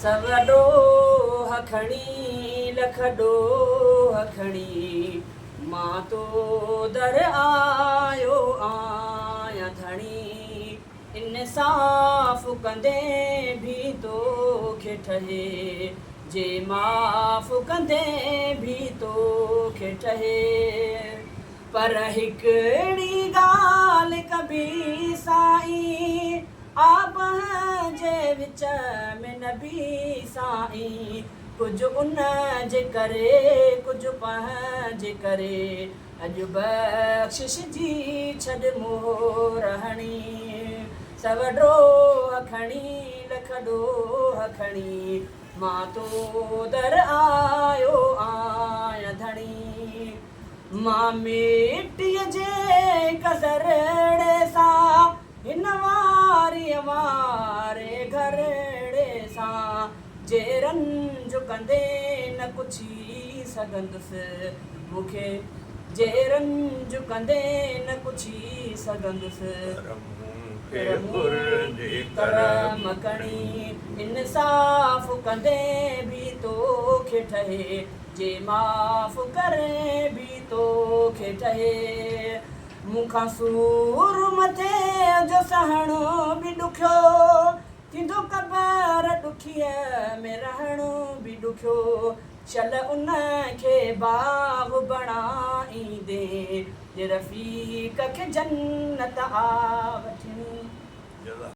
सवॾो खणी लख ॾोह खणी मां तो दर आयो आहियां धणी इंसाफ़ कंदे भी तोखे ठहे जे माफ़ कंदे भी तोखे ठहे पर हिकिड़ी ॻाल्हि कबी साईं आप जे विच में न बि साईं कुझु उन जे करे कुझु पंहिंजे करे अॼु बख़्शिश जी छॾ मोर हणी सवॾो खणी लख ॾोह खणी मां तो दर आयो आहियां धणी मां मिटीअ जे कज़रड़े सां हिन वारे घरड़े सां जे रंज कंदे न पुछी सघंदुसि मूंखे जे रंज कंदे न पुछी सघंदुसि करम कणी इंसाफ़ कंदे भी तोखे ठहे जे माफ़ करे भी तोखे ठहे मूंखां सूर मथे जो सहणो बि ॾुखियो थींदो क़बर ॾुखीअ में रहणो बि ॾुखियो चल उन खे बाग़ बणाईंदे जे रफ़ीक खे जन्नत आ वठणी